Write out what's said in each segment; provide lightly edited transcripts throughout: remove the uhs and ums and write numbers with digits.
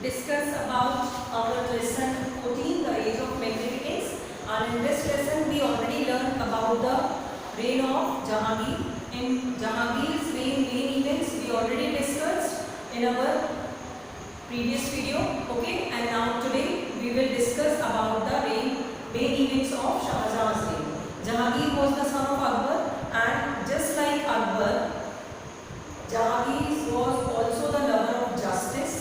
discuss about our lesson 14, the age of magnificence. And in this lesson, we already learned about the reign of Jahangir. In Jahangir's reign, main events we already discussed in our previous video. Okay, and now today we will discuss about the main events of Shah Jahan's reign. Jahangir was the son of Akbar, and just like Akbar, Jahangir was also the lover of justice,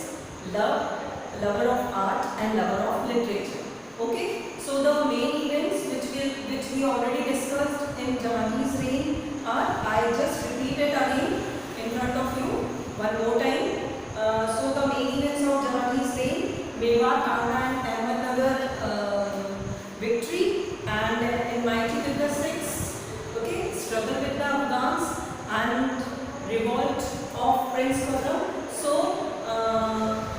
lover of art, and lover of literature. Okay, so the main events which we already discussed in Jahangir's reign are, I just repeat it again in front of you one more time. So the main events of Jahangir's reign: Mewar, Kangra, and Ahmednagar victory, and in Mighty with the Six, okay, struggle with the Afghans and revolt of Prince Khurram. So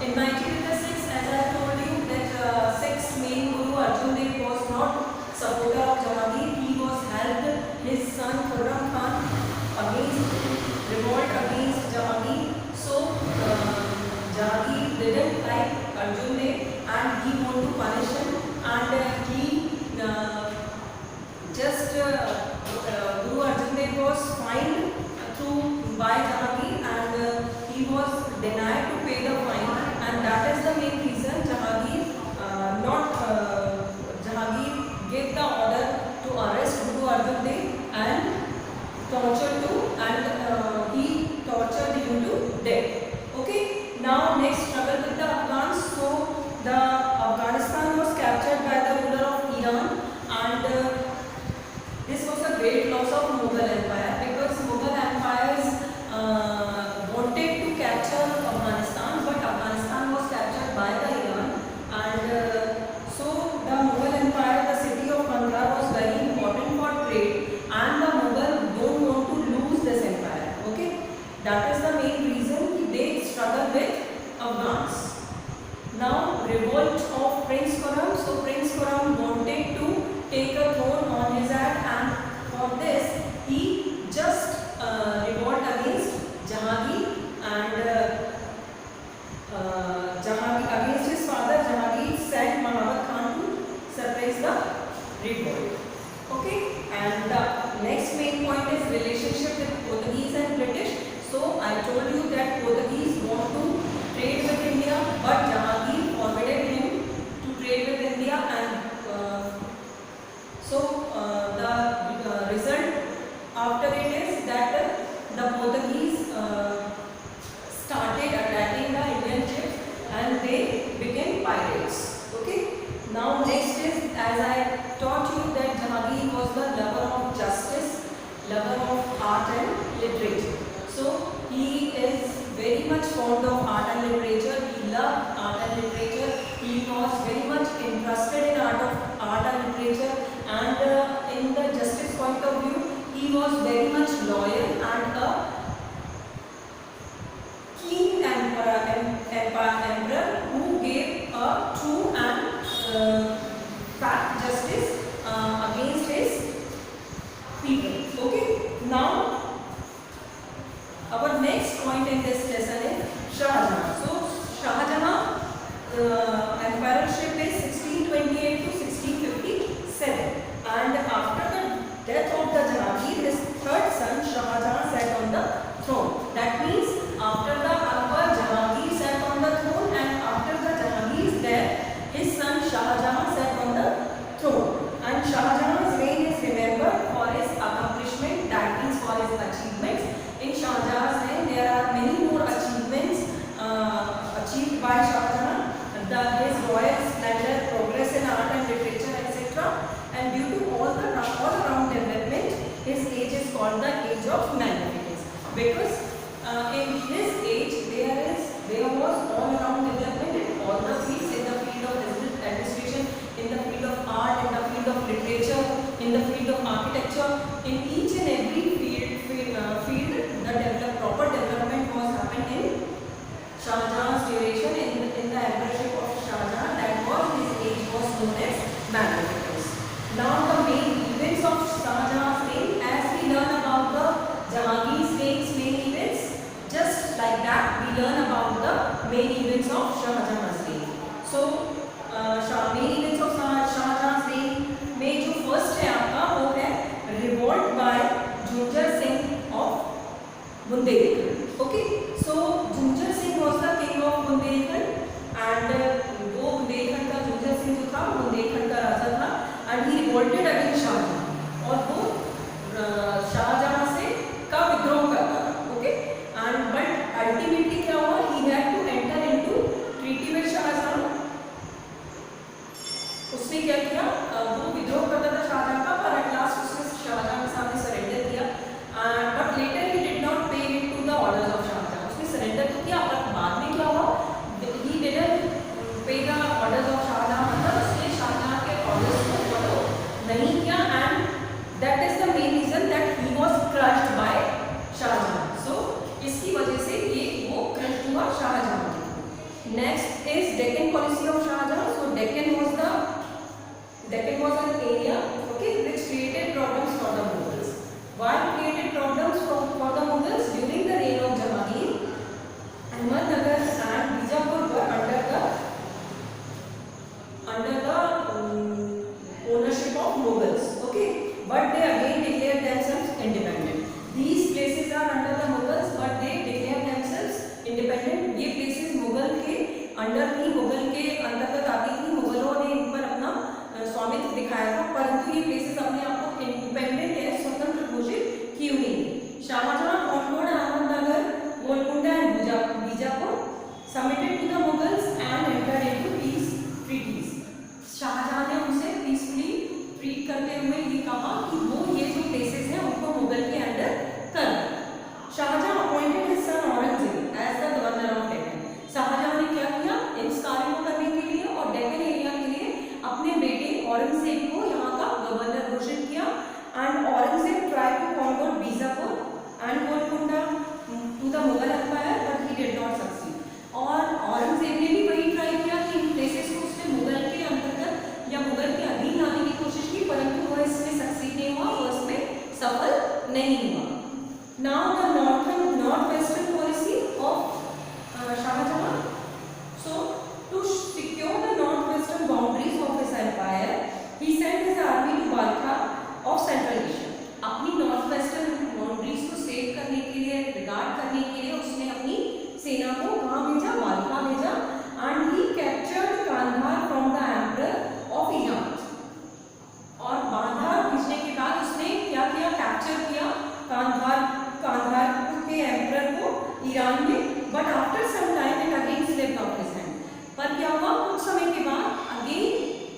in 1956, as I told you that sixth main Guru Arjan Dev was not supporter of Jahangir. He was helped his son Khurram Khan against revolt against Jahangir. So Jahangir didn't like Arjan Dev and he wanted to punish him, and he Guru Arjan Dev was fined by Jahangir, and he was denied to pay the fine, and that is the main reason Jahangir gave the order to arrest Guru Arjan Dev and he tortured him to death. Okay, now next, struggle with the Afghans. So the Afghanistan was captured by the ruler of Iran, and this was a great loss of Mughal Empire, because Mughal empires wanted to capture Afghanistan, but Afghanistan was captured by the Iran, and so the Mughal Empire, the city of Kangra was very important for trade, and the Mughal don't want to lose this empire. Okay, that is the main reason they struggle with Afghans. Now, revolt of Prince Khurram. So Prince Khurram wanted to take a throne on his head, and for this he just revolt against Jahangir, and against his father Jahangir sent Mahmud Khan to suppress the revolt. Okay, and the next main point is relationship with Portuguese and British. So I told you that Portuguese want to trade with India, but Jahangir forbidden him to trade with India, and so the result after it is that the Portuguese started attacking the Indian ships and they became pirates. Okay. Now next is, as I taught you, that Jahangir was the lover of justice, lover of art and literature. So he is very much fond of art and literature. He loved art and literature. He was very much interested in art and literature, and in the justice point of view, he was very much loyal and a keen emperor who gave a true and fact justice against his people. Okay. Now our next point in this lesson is Shah Jahan. So Shah Jahan emperorship is 1628 to 1657, and after the death of the Jahangir, his third son Shah Jahan sat on the throne. That means after the Akbar, Jahangir sat on the throne, and after the Jahangir's death, his son Shah Jahan sat on the throne. And Shah Jahan's reign is remembered for his accomplishment, that means for his achievements. In Shah Jahan's reign, there are many more achievements achieved by Shah Jahan. His royal splendor, progress in art and literature, etc. And due to all around development, his age is called the age of magnificence, because in his age there was all around development in all the fields, in the field of administration, in the field of art, in the field of literature, in the field of architecture. In each and every field, the proper development was happening in Shah Jahan's duration, in the emperorship of Shah Jahan. That was his age was known as magnificence. Now the main events of Shah Jahan's reign, as we learn about the Jahangir's reigns main events, just like that we learn about the main events of Shah Jahan's Bundelkhand. Okay, so Junjar Singh was the king of Bundelkhand and वो बुंदेलखंड का झुंझर सिंह जो था बुंदेलखंड का राजा था and he revolted against Shahjahan और वो शाहजहां से का विद्रोह करता था. Okay, and but ultimately क्या हुआ, he had to enter into treaty with Shahjahan. उसने क्या किया, वो विद्रोह करता था शाहजहां का पर एट लास्ट उसने शाहजहां के सामने सरेंडर किया. But later he did not pay it to the orders of Shahjahan. उसने सरेंडर तो किया पर बाद में क्या हुआ, he didn't pay the orders of Shahjahan. मतलब उसने शाहजहां के ऑर्डर्स को फॉलो नहीं किया and that is the main reason that he was crushed by Shahjahan. So इसकी वजह से ये वो क्रश्ड हुआ Shahjahan. Next is Deccan policy of Shahjahan. So Deccan was an area, okay, which created problems for the Mughals. Why created problems for the Mughals? During the reign of Jahangir, Ahmednagar and Bijapur were under the ownership of Mughals. Okay, but they again declared themselves independent. These places are under the Mughals, but they declared themselves independent. ये places Mughal के under थी, मुगल के अंतर्गत आती थी. मुगलों ने इन पर अपना स्वामित्व दिखाया था, परंतु ये प्लेसेस अपने आप को इंडिपेंडेंट या स्वतंत्र घोषित की हुई थी. Shahjahan conquered Ahmednagar, Golconda and Bijapur, submitted to the Mughals and entered into peace treaties. Shahjahan ने उनसे पीसफुली ट्रीट करते हुए ये कहा कि वो ये जो प्लेसेस हैं उनको मुगल के अंडर कर. Shahjahan appointed his son Aurangzeb as the governor of Deccan. Shahjahan ने क्या किया, इस कार्य को करने के लिए और डेक्कन एरिया के लिए अपने बेटे औरंगजेब को यहाँ का गवर्नर घोषित किया. And Aurangzeb try to conquer Bijapur and Golconda to the Mughal empire but he did not succeed. और औरंगजेब ने भी वही ट्राई किया कि इन प्लेसेस को उसने मुगल के अंतर्गत या मुगल के अधीन लाने की कोशिश की, परंतु वह इसमें सक्सीड नहीं हुआ, वो इसमें सफल नहीं हुआ. Now the north western policy of Shahjahan. So to secure the northwestern boundaries of his empire, he sent his army to Balkha of Central Asia. अपनी नॉर्थवेस्टर्न बाउंड्रीज को सेव करने के लिए, रिगार्ड करने के लिए उसने अपनी सेना को वहां भेजा, बाल्खा भेजा. And he captured Kandahar from the emperor of Iran. और कांधार भेजने के बाद उसने क्या किया, कैप्चर किया कांधार के एम्परर को ईरान में. But after some time it again slipped out his hand. पर क्या हुआ, कुछ समय के बाद अगेन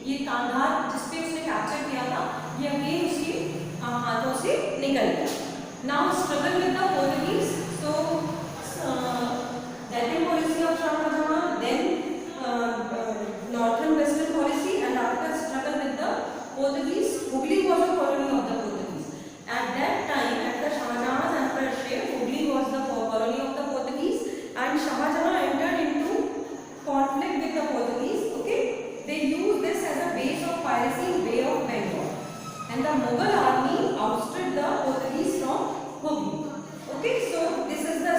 ये कांधार जिसपे उसने कैप्चर किया था ये अगेन उसके हाथों से निकल गया. Now struggle with the Portuguese. So Deccan policy of Shahjahan, then northern western policy and after struggle with the Portuguese, Hooghly was a colony of the Portuguese. At that time at the Shahjahan's emperorship, Hooghly was the colony of the Portuguese and Shahjahan entered into conflict with the Portuguese. Okay, they used this as a base of piracy in Bay of Bengal, and the Mughal army ousted the Portuguese from Hooghly. Okay, so this is the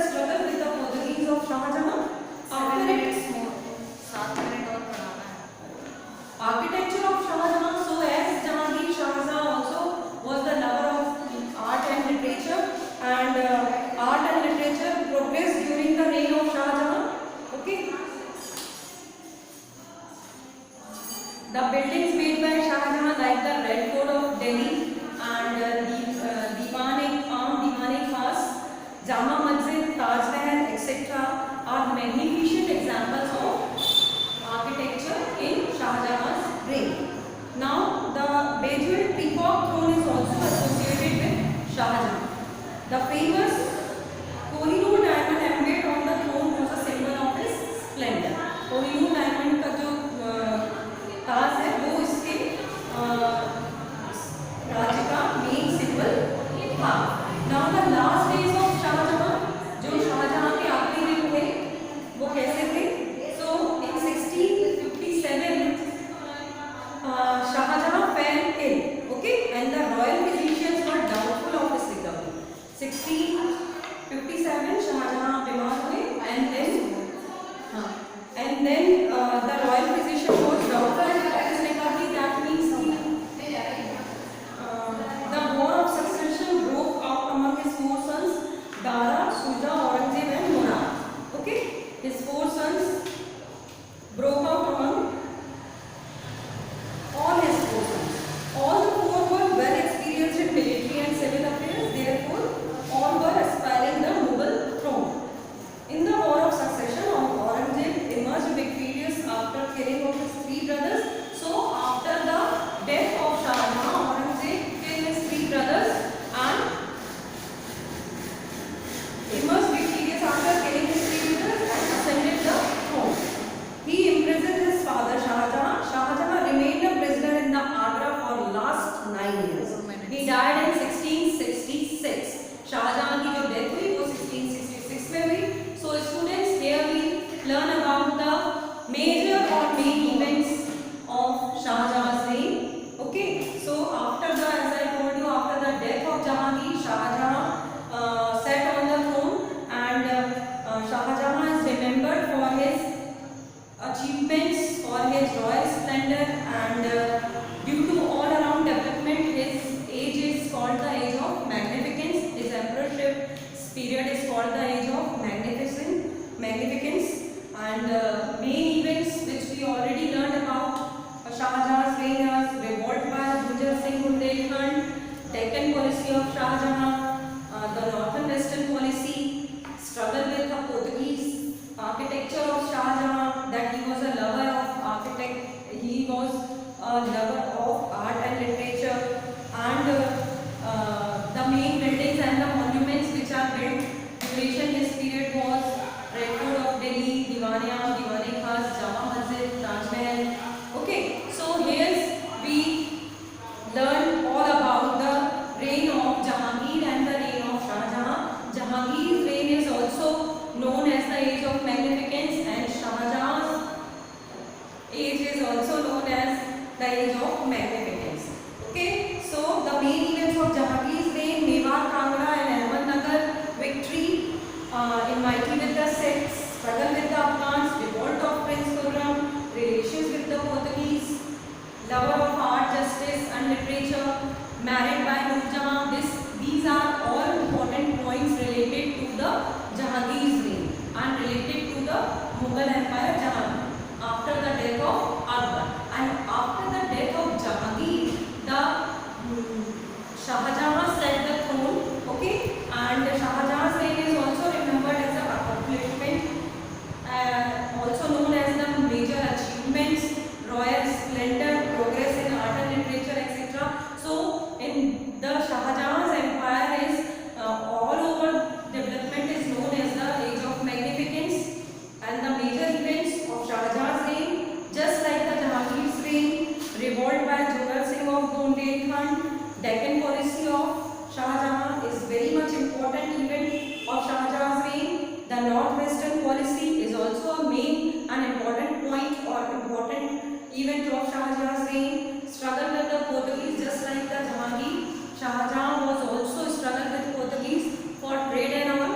learn about the major or main events of Shah Jahan's reign. Okay, so after the, as I told you, after the death of Jahangir, Shah Jahan sat on the throne, and Shah Jahan is remembered for his achievements, for his royal splendor, and due to all around development, his age is called the age of magnificence. His emperorship period is called the age of magnificence. And main events which we already learned about Shah Jahan's reign as revolt by Gunjar Singh Bundelkhand, Deccan policy of Shah Jahan, the northern western policy, struggle with the Portuguese, architecture of Shah Jahan, that he was a lover of architect, he was a lover of art and literature, and the main buildings and the monuments which are built duration his period was Red Fort of Delhi, Diwan-e-Am, Diwan-e-Khas, Jama Masjid, Taj Mahal. Okay, so here we learn all about the reign of Jahangir and the reign of Shah Jahan. Jahangir's reign is also known as the age of magnificence, and Shah Jahan's age is also known as the age of magnificence. Okay, so the main events of Jahangir's reign: Mewar, Kangra and Ahmednagar victory, enmity with the Sikhs, struggle with the Afghans, revolt of Prince Khurram, relations with the Portuguese, lover of art, justice and literature, married by Nur Jahan. These are all important points related to the Jahangir's reign and related to the Mughal Empire Jahangir after the death of Akbar. And after the death of Jahangir, the Shah Jahan set the throne. Okay, and Shah Jahan's reign is also remembered as a accomplishment, also known as the major achievements, royal splendor, progress in art and literature, etc. So in the Shah Jahan's empire is all over development is known as the age of magnificence, and the major events of Shah Jahan's reign, just like the Jahangir's reign, revolt by Gunjar Singh of Bundelkhand, Deccan policy of Shah Jahan is very much important event of Shah Jahan's reign. The northwestern policy is also a main and important point or important event of Shah Jahan's reign. Struggle with the Portuguese, just like the Jahangir, Shah Jahan was also struggled with Portuguese for trade and all.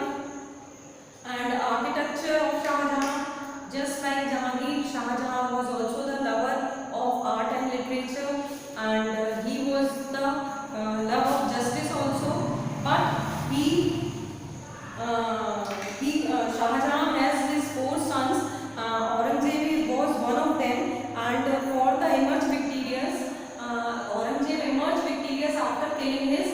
And architecture of Shah Jahan, just like Jahangir, Shah Jahan was also the lover of art and literature, and he was the love of justice also. But Shah Jahan has his four sons. Aurangzeb was one of them, and for the emerged victorious, Aurangzeb emerged victorious after killing his